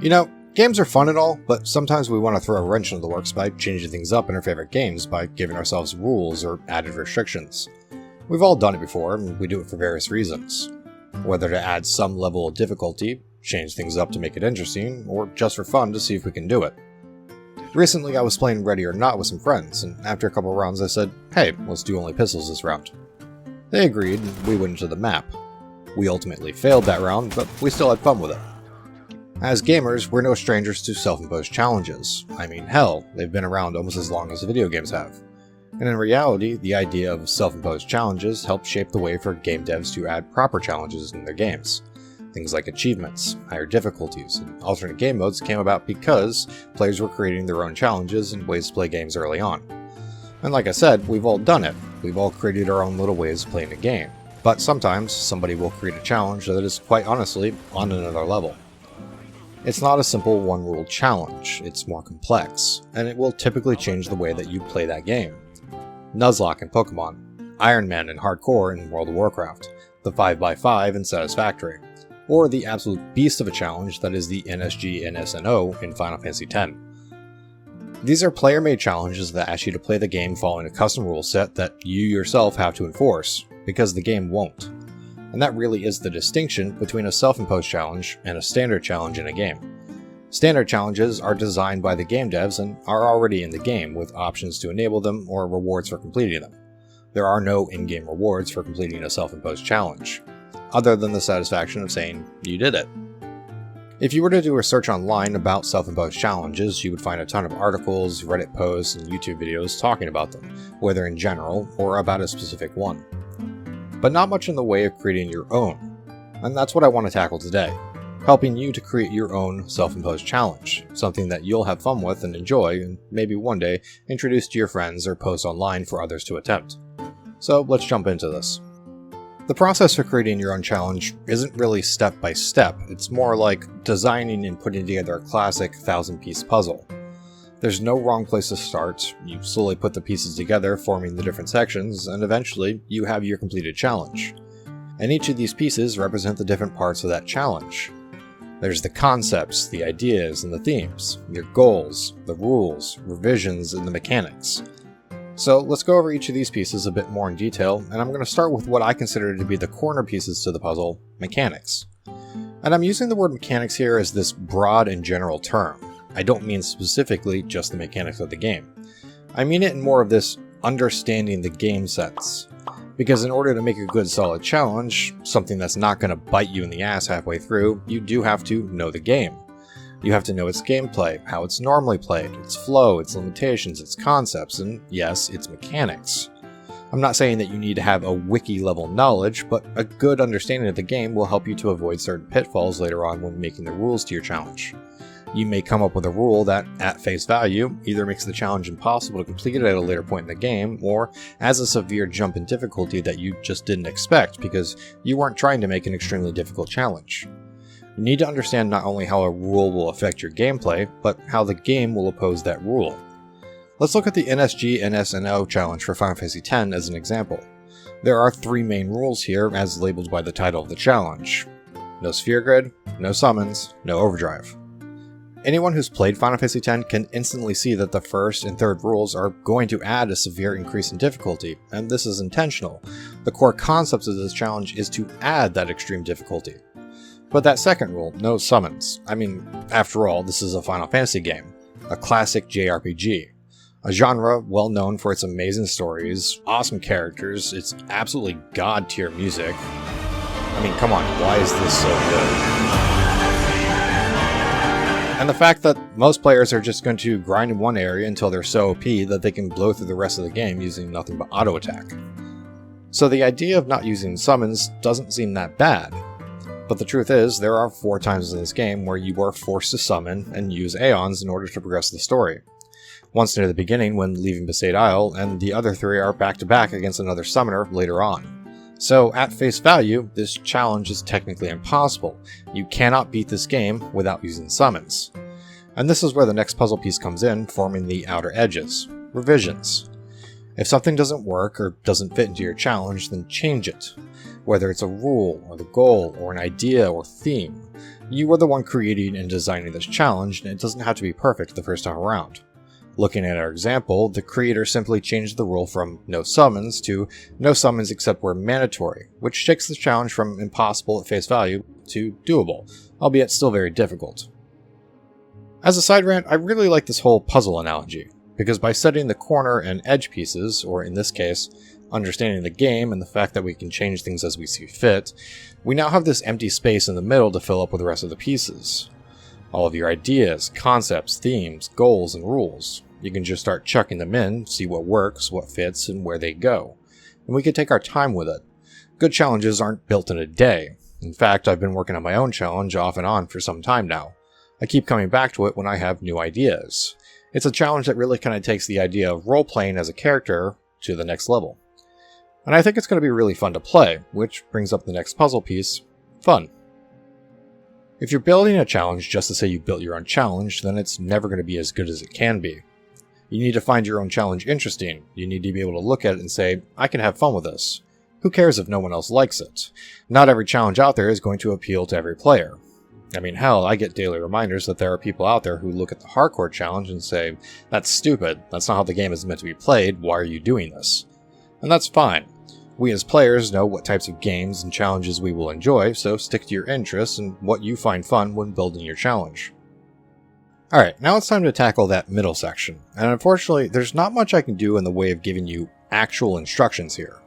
You know, games are fun and all, but sometimes we want to throw a wrench into the works by changing things up in our favorite games by giving ourselves rules or added restrictions. We've all done it before, and we do it for various reasons. Whether to add some level of difficulty, change things up to make it interesting, or just for fun to see if we can do it. Recently I was playing Ready or Not with some friends, and after a couple rounds I said, hey, let's do only pistols this round. They agreed, and we went into the map. We ultimately failed that round, but we still had fun with it. As gamers, we're no strangers to self-imposed challenges. I mean, hell, they've been around almost as long as video games have. And in reality, the idea of self-imposed challenges helped shape the way for game devs to add proper challenges in their games. Things like achievements, higher difficulties, and alternate game modes came about because players were creating their own challenges and ways to play games early on. And like I said, we've all done it. We've all created our own little ways of playing a game. But sometimes, somebody will create a challenge that is quite honestly on another level. It's not a simple one-rule challenge, it's more complex, and it will typically change the way that you play that game. Nuzlocke in Pokemon, Ironman in Hardcore in World of Warcraft, the 5x5 in Satisfactory, or the absolute beast of a challenge that is the NSGNSNO in Final Fantasy X. These are player-made challenges that ask you to play the game following a custom rule set that you yourself have to enforce, because the game won't. And that really is the distinction between a self-imposed challenge and a standard challenge in a game. Standard challenges are designed by the game devs and are already in the game with options to enable them or rewards for completing them. There are no in-game rewards for completing a self-imposed challenge, other than the satisfaction of saying you did it. If you were to do a search online about self-imposed challenges, you would find a ton of articles, Reddit posts, and YouTube videos talking about them, whether in general or about a specific one. But not much in the way of creating your own. And that's what I want to tackle today, helping you to create your own self-imposed challenge, something that you'll have fun with and enjoy, and maybe one day introduce to your friends or post online for others to attempt. So let's jump into this. The process for creating your own challenge isn't really step by step, it's more like designing and putting together a classic 1,000-piece puzzle. There's no wrong place to start, you slowly put the pieces together, forming the different sections, and eventually you have your completed challenge. And each of these pieces represent the different parts of that challenge. There's the concepts, the ideas, and the themes, your goals, the rules, revisions, and the mechanics. So let's go over each of these pieces a bit more in detail, and I'm going to start with what I consider to be the corner pieces to the puzzle, mechanics. And I'm using the word mechanics here as this broad and general term. I don't mean specifically just the mechanics of the game. I mean it in more of this understanding the game sense. Because in order to make a good solid challenge, something that's not going to bite you in the ass halfway through, you do have to know the game. You have to know its gameplay, how it's normally played, its flow, its limitations, its concepts, and yes, its mechanics. I'm not saying that you need to have a wiki level knowledge, but a good understanding of the game will help you to avoid certain pitfalls later on when making the rules to your challenge. You may come up with a rule that, at face value, either makes the challenge impossible to complete it at a later point in the game, or has a severe jump in difficulty that you just didn't expect because you weren't trying to make an extremely difficult challenge. You need to understand not only how a rule will affect your gameplay, but how the game will oppose that rule. Let's look at the NSGNSNO challenge for Final Fantasy X as an example. There are 3 main rules here as labeled by the title of the challenge. No sphere grid, no summons, no overdrive. Anyone who's played Final Fantasy X can instantly see that the first and third rules are going to add a severe increase in difficulty, and this is intentional. The core concept of this challenge is to add that extreme difficulty. But that second rule, no summons. I mean, after all, this is a Final Fantasy game, a classic JRPG, a genre well known for its amazing stories, awesome characters, its absolutely god-tier music. I mean, come on, why is this so good? And the fact that most players are just going to grind in one area until they're so OP that they can blow through the rest of the game using nothing but auto attack. So the idea of not using summons doesn't seem that bad. But the truth is, there are 4 times in this game where you are forced to summon and use Aeons in order to progress the story. Once near the beginning when leaving Besaid Isle, and the other 3 are back to back against another summoner later on. So at face value, this challenge is technically impossible. You cannot beat this game without using summons. And this is where the next puzzle piece comes in, forming the outer edges, revisions. If something doesn't work or doesn't fit into your challenge, then change it. Whether it's a rule, or the goal, or an idea, or theme. You are the one creating and designing this challenge, and it doesn't have to be perfect the first time around. Looking at our example, the creator simply changed the rule from no summons to no summons except where mandatory, which takes the challenge from impossible at face value to doable, albeit still very difficult. As a side rant, I really like this whole puzzle analogy, because by setting the corner and edge pieces, or in this case, understanding the game and the fact that we can change things as we see fit, we now have this empty space in the middle to fill up with the rest of the pieces. All of your ideas, concepts, themes, goals, and rules. You can just start chucking them in, see what works, what fits, and where they go. And we can take our time with it. Good challenges aren't built in a day. In fact, I've been working on my own challenge off and on for some time now. I keep coming back to it when I have new ideas. It's a challenge that really kind of takes the idea of role-playing as a character to the next level. And I think it's going to be really fun to play, which brings up the next puzzle piece, fun. If you're building a challenge just to say you built your own challenge, then it's never going to be as good as it can be. You need to find your own challenge interesting. You need to be able to look at it and say, I can have fun with this. Who cares if no one else likes it? Not every challenge out there is going to appeal to every player. I mean, hell, I get daily reminders that there are people out there who look at the hardcore challenge and say, that's stupid, that's not how the game is meant to be played, why are you doing this? And that's fine. We as players know what types of games and challenges we will enjoy, so stick to your interests and what you find fun when building your challenge. Alright, now it's time to tackle that middle section, and unfortunately there's not much I can do in the way of giving you actual instructions here,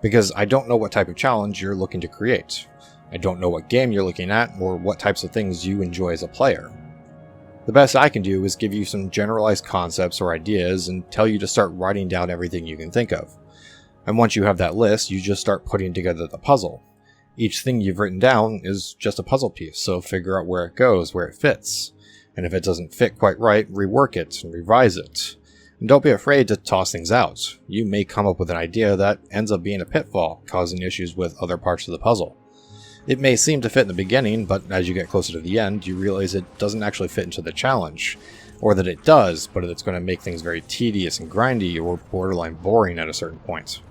because I don't know what type of challenge you're looking to create. I don't know what game you're looking at, or what types of things you enjoy as a player. The best I can do is give you some generalized concepts or ideas and tell you to start writing down everything you can think of. And once you have that list, you just start putting together the puzzle. Each thing you've written down is just a puzzle piece, so figure out where it goes, where it fits. And if it doesn't fit quite right, rework it and revise it. And don't be afraid to toss things out. You may come up with an idea that ends up being a pitfall, causing issues with other parts of the puzzle. It may seem to fit in the beginning, but as you get closer to the end, you realize it doesn't actually fit into the challenge. Or that it does, but it's going to make things very tedious and grindy or borderline boring at a certain point.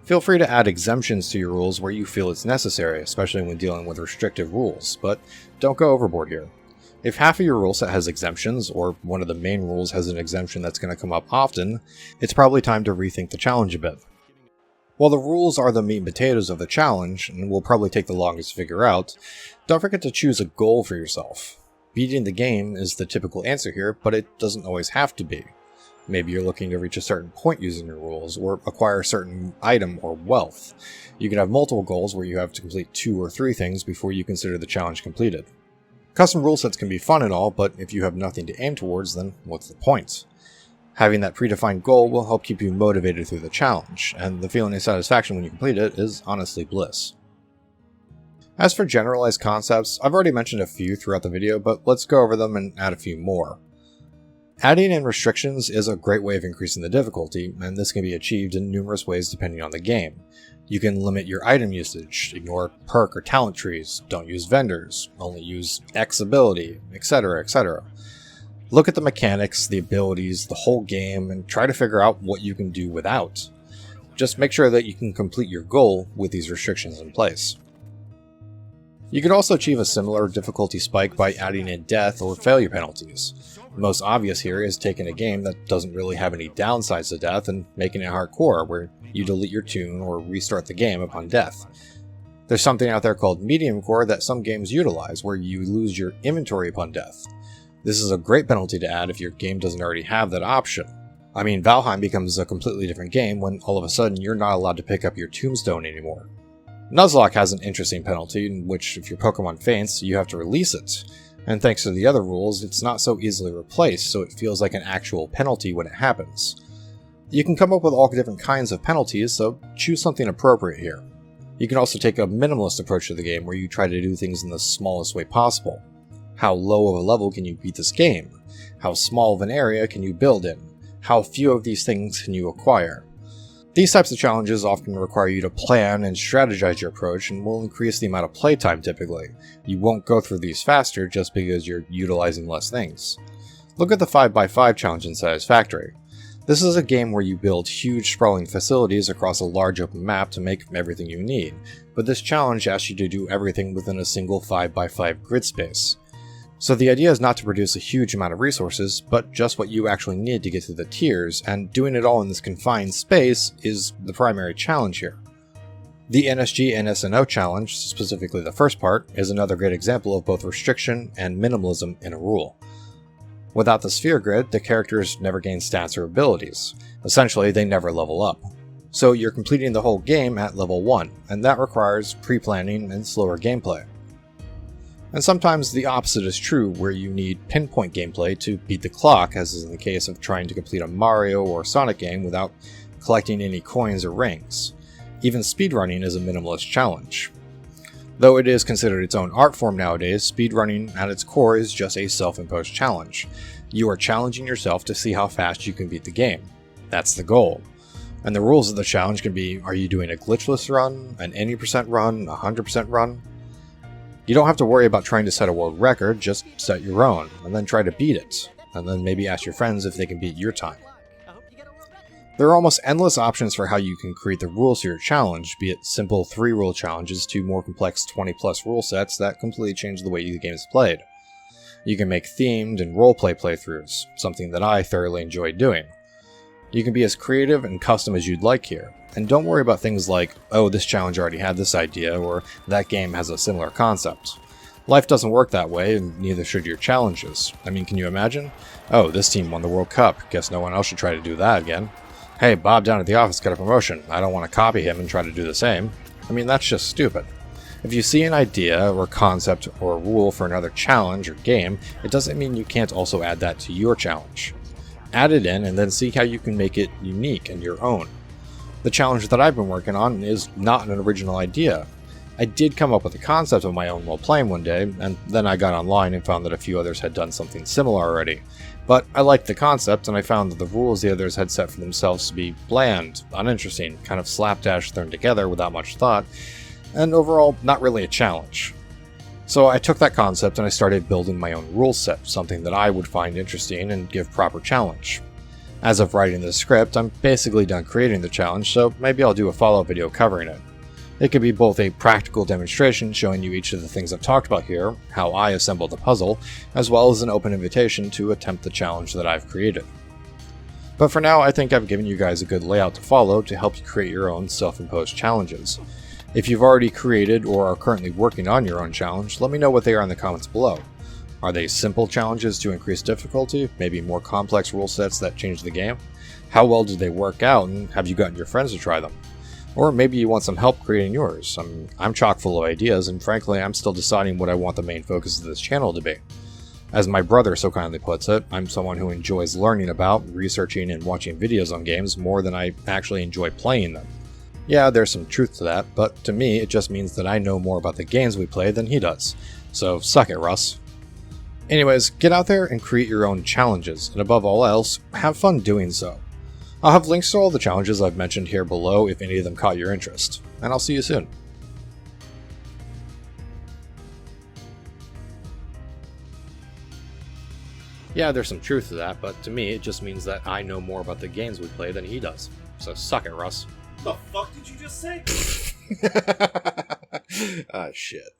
Feel free to add exemptions to your rules where you feel it's necessary, especially when dealing with restrictive rules, but don't go overboard here. If half of your rule set has exemptions, or one of the main rules has an exemption that's going to come up often, it's probably time to rethink the challenge a bit. While the rules are the meat and potatoes of the challenge, and will probably take the longest to figure out, don't forget to choose a goal for yourself. Beating the game is the typical answer here, but it doesn't always have to be. Maybe you're looking to reach a certain point using your rules, or acquire a certain item or wealth. You can have multiple goals where you have to complete 2 or 3 things before you consider the challenge completed. Custom rule sets can be fun and all, but if you have nothing to aim towards, then what's the point? Having that predefined goal will help keep you motivated through the challenge, and the feeling of satisfaction when you complete it is honestly bliss. As for generalized concepts, I've already mentioned a few throughout the video, but let's go over them and add a few more. Adding in restrictions is a great way of increasing the difficulty, and this can be achieved in numerous ways depending on the game. You can limit your item usage, ignore perk or talent trees, don't use vendors, only use X ability, etc, etc. Look at the mechanics, the abilities, the whole game, and try to figure out what you can do without. Just make sure that you can complete your goal with these restrictions in place. You could also achieve a similar difficulty spike by adding in death or failure penalties. The most obvious here is taking a game that doesn't really have any downsides to death and making it hardcore, where you delete your tune or restart the game upon death. There's something out there called medium core that some games utilize, where you lose your inventory upon death. This is a great penalty to add if your game doesn't already have that option. I mean, Valheim becomes a completely different game when all of a sudden you're not allowed to pick up your tombstone anymore. Nuzlocke has an interesting penalty in which if your Pokemon faints, you have to release it. And thanks to the other rules, it's not so easily replaced, so it feels like an actual penalty when it happens. You can come up with all different kinds of penalties, so choose something appropriate here. You can also take a minimalist approach to the game where you try to do things in the smallest way possible. How low of a level can you beat this game? How small of an area can you build in? How few of these things can you acquire? These types of challenges often require you to plan and strategize your approach and will increase the amount of playtime typically. You won't go through these faster just because you're utilizing less things. Look at the 5x5 challenge in Satisfactory. This is a game where you build huge sprawling facilities across a large open map to make everything you need, but this challenge asks you to do everything within a single 5x5 grid space. So the idea is not to produce a huge amount of resources, but just what you actually need to get through the tiers, and doing it all in this confined space is the primary challenge here. The NSGNSNO challenge, specifically the first part, is another great example of both restriction and minimalism in a rule. Without the sphere grid, the characters never gain stats or abilities. Essentially, they never level up. So you're completing the whole game at level 1, and that requires pre-planning and slower gameplay. And sometimes the opposite is true, where you need pinpoint gameplay to beat the clock, as is in the case of trying to complete a Mario or Sonic game without collecting any coins or rings. Even speedrunning is a minimalist challenge. Though it is considered its own art form nowadays, speedrunning at its core is just a self-imposed challenge. You are challenging yourself to see how fast you can beat the game. That's the goal. And the rules of the challenge can be, are you doing a glitchless run, an any percent run, a 100% run? You don't have to worry about trying to set a world record, just set your own, and then try to beat it, and then maybe ask your friends if they can beat your time. There are almost endless options for how you can create the rules to your challenge, be it simple 3-rule challenges to more complex 20+ rule sets that completely change the way the game is played. You can make themed and roleplay playthroughs, something that I thoroughly enjoy doing. You can be as creative and custom as you'd like here, and don't worry about things like, oh, this challenge already had this idea, or that game has a similar concept. Life doesn't work that way, and neither should your challenges. I mean, can you imagine? Oh, this team won the World Cup, guess no one else should try to do that again. Hey, Bob down at the office got a promotion, I don't want to copy him and try to do the same. I mean, that's just stupid. If you see an idea, or concept, or a rule for another challenge or game, it doesn't mean you can't also add that to your challenge. Add it in and then see how you can make it unique and your own. The challenge that I've been working on is not an original idea. I did come up with a concept of my own while playing one day, and then I got online and found that a few others had done something similar already. But I liked the concept, and I found that the rules the others had set for themselves to be bland, uninteresting, kind of slapdash thrown together without much thought, and overall not really a challenge. So I took that concept and I started building my own rule set, something that I would find interesting and give proper challenge. As of writing the script, I'm basically done creating the challenge, so maybe I'll do a follow-up video covering it. It could be both a practical demonstration showing you each of the things I've talked about here, how I assembled the puzzle, as well as an open invitation to attempt the challenge that I've created. But for now, I think I've given you guys a good layout to follow to help you create your own self-imposed challenges. If you've already created or are currently working on your own challenge, let me know what they are in the comments below. Are they simple challenges to increase difficulty, maybe more complex rule sets that change the game? How well did they work out, and have you gotten your friends to try them? Or maybe you want some help creating yours. I'm chock full of ideas, and frankly, I'm still deciding what I want the main focus of this channel to be. As my brother so kindly puts it, I'm someone who enjoys learning about, researching, and watching videos on games more than I actually enjoy playing them. Yeah, there's some truth to that, but to me, it just means that I know more about the games we play than he does. So suck it, Russ. Anyways, get out there and create your own challenges, and above all else, have fun doing so. I'll have links to all the challenges I've mentioned here below if any of them caught your interest, and I'll see you soon. Yeah, there's some truth to that, but to me, it just means that I know more about the games we play than he does. So suck it, Russ. The fuck did you just say? Ah, shit.